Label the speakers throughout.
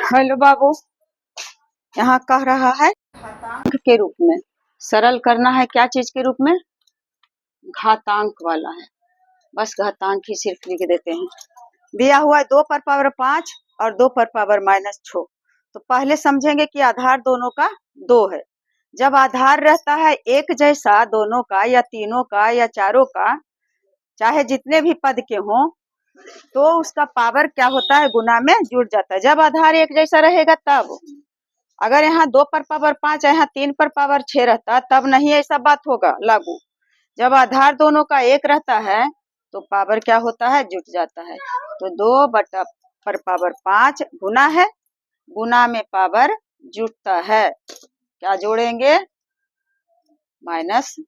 Speaker 1: Hello बाबू, यहाँ कह रहा है घातांक के रूप में सरल करना है। क्या चीज के रूप में? घातांक वाला है। बस घातांक ही सिर्फ लिख देते हैं। दिया हुआ है 2 पर पावर 5 और 2 पर पावर -6। तो पहले समझेंगे कि आधार दोनों का 2 है। जब आधार रहता है एक जैसा दोनों का या तीनों का या चारों का, चाहे जितने भी पद के हों, तो उसका पावर क्या होता है? गुना में जुड़ जाता है। जब आधार एक जैसा रहेगा तब। अगर यहाँ 2 पर पावर 5 यहाँ 3 पर पावर 6 रहता तब नहीं ऐसा बात होगा लागू। जब आधार दोनों का एक रहता है तो पावर क्या होता है? जुट जाता है। तो 2 बटा पर पावर 5 गुना है, गुना में पावर जुटता है। क्या जोड़ेंगे? -6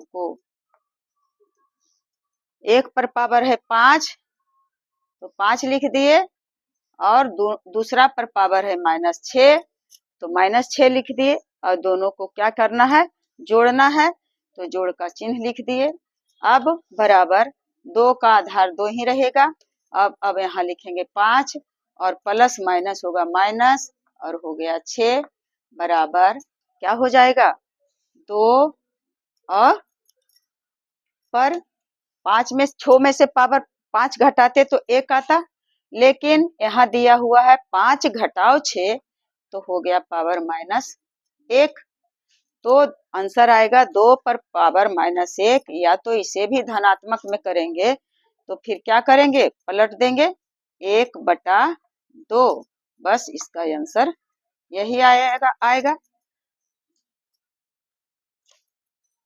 Speaker 1: को। 1 पर पावर है 5 तो 5 लिख दिए, और दूसरा पर पावर है -6 तो -6 लिख दिए, और दोनों को क्या करना है? जोड़ना है। तो जोड़ का चिन्ह लिख दिए। अब बराबर 2 का आधार 2 ही रहेगा। अब यहाँ लिखेंगे 5 और प्लस माइनस होगा माइनस, और हो गया 6 बराबर क्या हो जाएगा? 2 और पर 5 में 6 में से पावर 5 घटाते तो 1 आता, लेकिन यहाँ दिया हुआ है 5 घटाओ 6 तो हो गया पावर -1। तो आंसर आएगा 2 पर पावर -1। या तो इसे भी धनात्मक में करेंगे तो फिर क्या करेंगे? पलट देंगे 1/2। बस इसका आंसर यही आएगा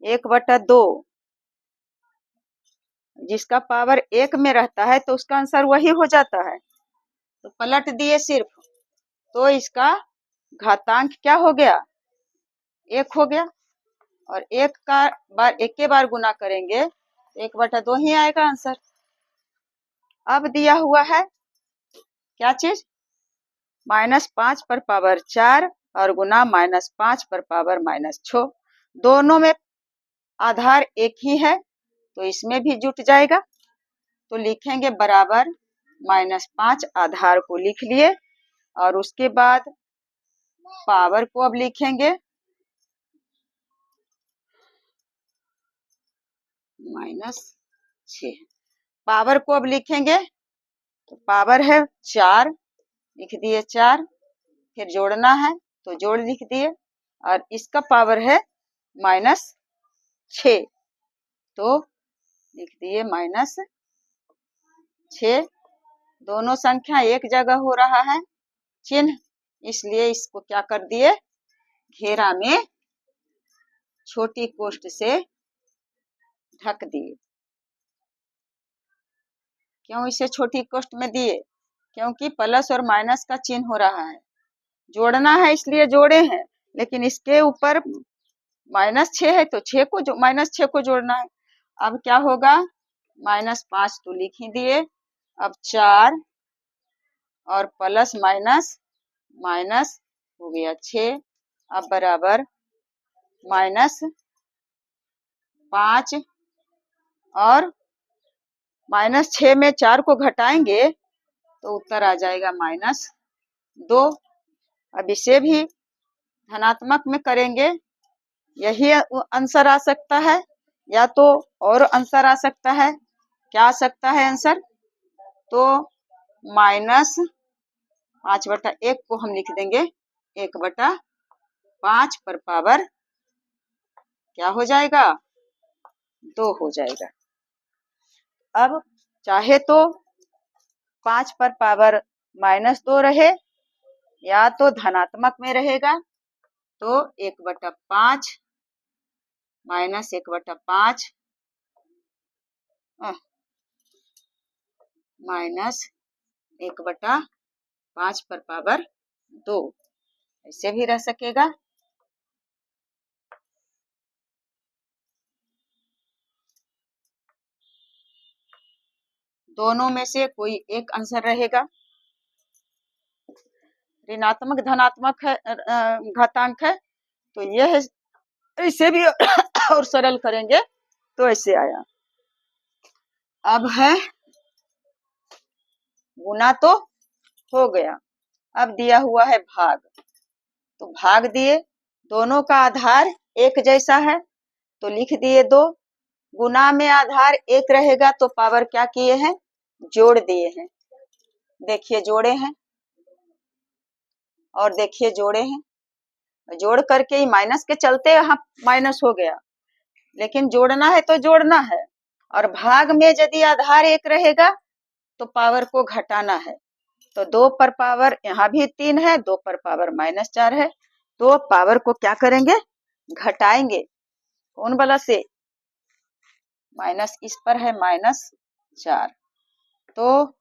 Speaker 1: 1/2। जिसका पावर 1 में रहता है तो उसका आंसर वही हो जाता है। तो पलट दिए सिर्फ, तो इसका घातांक क्या हो गया? 1 हो गया। और 1 के बार गुना करेंगे तो 1/2 ही आएगा आंसर। अब दिया हुआ है क्या चीज? -5 पर पावर 4 और गुना -5 पर पावर -6। दोनों में आधार एक ही है तो इसमें भी जुट जाएगा। तो लिखेंगे बराबर -5 आधार को लिख लिए, और उसके बाद पावर को अब लिखेंगे -6। पावर को अब लिखेंगे तो पावर है 4, लिख दिए 4। फिर जोड़ना है तो जोड़ लिख दिए, और इसका पावर है -6 तो लिख दिए -6। दोनों संख्या एक जगह हो रहा है चिन्ह, इसलिए इसको क्या कर दिए? घेरा में छोटी कोष्ठ से ढक दिए। क्यों इसे छोटी कोष्ठ में दिए? क्योंकि प्लस और माइनस का चिन्ह हो रहा है। जोड़ना है इसलिए जोड़े हैं, लेकिन इसके ऊपर -6 है तो -6 को जोड़ना है। अब क्या होगा? -5 तो लिख ही दिए। अब 4 और प्लस माइनस माइनस हो गया 6। अब बराबर -5 और -6 में 4 को घटाएंगे तो उत्तर आ जाएगा -2। अब इसे भी धनात्मक में करेंगे, यही आंसर आ सकता है, या तो और आंसर आ सकता है। क्या आ सकता है आंसर? तो -5/1 को हम लिख देंगे 1/5 पर पावर क्या हो जाएगा? 2 हो जाएगा। अब चाहे तो 5 पर पावर -2 रहे, या तो धनात्मक में रहेगा तो 1/5 -1/5 -1/5 पर पावर 2, ऐसे भी रह सकेगा। दोनों में से कोई एक आंसर रहेगा। ऋणात्मक धनात्मक है, घातांक है, तो यह है। इसे भी और सरल करेंगे तो ऐसे आया। अब है गुना तो हो गया, अब दिया हुआ है भाग, तो भाग दिए, दोनों का आधार एक जैसा है तो लिख दिए 2, गुना में आधार एक रहेगा तो पावर क्या किए हैं, जोड़ दिए हैं। देखिए जोड़े हैं और देखिए जोड़े हैं, जोड़ करके ही माइनस के चलते यहाँ माइनस हो गया, लेकिन जोड़ना है तो जोड़ना है। और भाग में यदि आधार एक रहेगा तो पावर को घटाना है, तो 2 पर पावर यहाँ भी 3 है, 2 पर पावर -4 है, तो पावर को क्या करेंगे, घटाएंगे। कौन वाला से, माइनस इस पर है -4, तो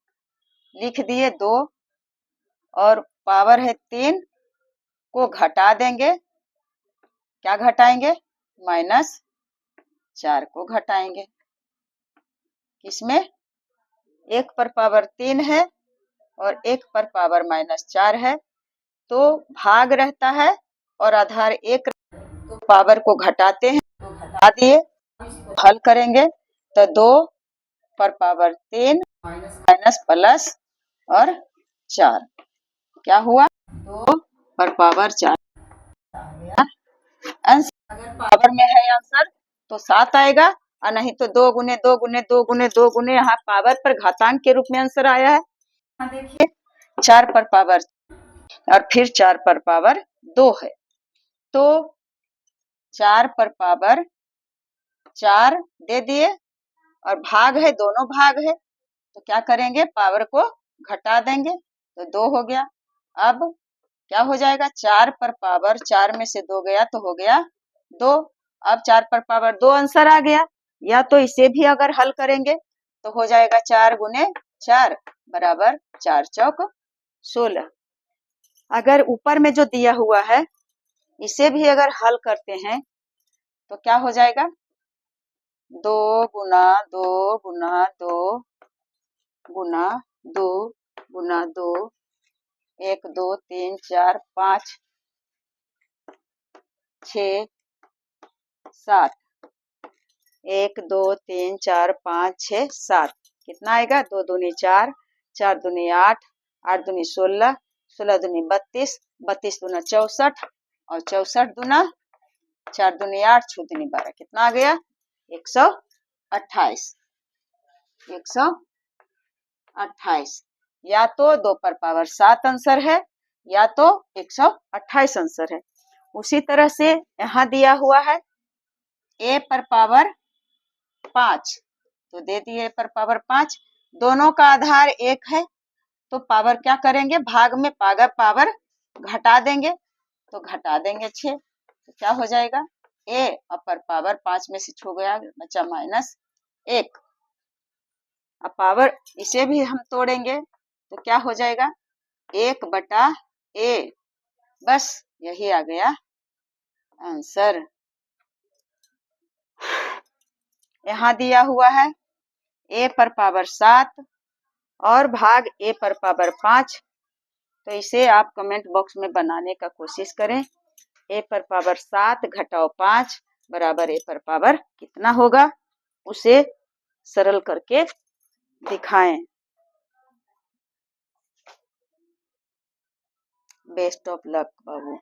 Speaker 1: लिख दिए 2 और पावर है 3 को घटा देंगे, क्या घटाएंगे, -4 को घटाएंगे। किसमें, 1 पर पावर 3 है और 1 पर पावर -4 है, तो भाग रहता है और आधार 1, तो पावर को घटाते हैं, तो घटा दिए, हल करेंगे तो 2 पर पावर 3 माइनस प्लस और 4, क्या हुआ, 2 पर पावर 4। आंसर अगर पावर में है आंसर तो 7 आएगा, और नहीं तो 2 गुने 2 गुने 2 गुने 2 गुने, यहाँ पावर पर घातांक के रूप में आंसर आया है। यहाँ देखिए 4 पर पावर और फिर 4 पर पावर 2 है, तो 4 पर पावर 4 दे दिए और भाग है, दोनों भाग है, तो क्या करेंगे, पावर को घटा देंगे, तो 2 हो गया। अब क्या हो जाएगा, 4 पर पावर 4 में से 2 गया तो हो गया 2। अब 4 पर पावर 2 आंसर आ गया, या तो इसे भी अगर हल करेंगे तो हो जाएगा 4 गुने 4 बराबर 4 चौक 16। अगर ऊपर में जो दिया हुआ है इसे भी अगर हल करते हैं तो क्या हो जाएगा, 2 गुना 2 गुना 2 गुना 2 गुना 2, 1 2 3 4 5 6 7, 1 2 3 4 5 6 7, कितना आएगा, 2 दूनी 4, 4 दूनी 8, 8 दूनी 16, 16 दूनी 32, 32 दूना 64 और 64 दूना 4 दूनी 8, 6 दूनी 12, कितना आ गया, 128। 128, या तो 2 पर पावर 7 आंसर है या तो 128 आंसर है। उसी तरह से यहाँ दिया हुआ है a पर पावर 5, तो दे दिए a पर पावर 5, दोनों का आधार 1 है, तो पावर क्या करेंगे, भाग में पावर घटा देंगे, तो घटा देंगे 6, तो क्या हो जाएगा, a अपर पावर 5 में से छू गया, बचा -1। अब पावर इसे भी हम तोड़ेंगे तो क्या हो जाएगा, 1/a, बस यही आ गया आंसर। यहाँ दिया हुआ है a पर पावर 7 और भाग a पर पावर 5, तो इसे आप कमेंट बॉक्स में बनाने का कोशिश करें। a पर पावर 7 घटाओ 5 बराबर a पर पावर कितना होगा, उसे सरल करके दिखाएं। Best of luck Babu.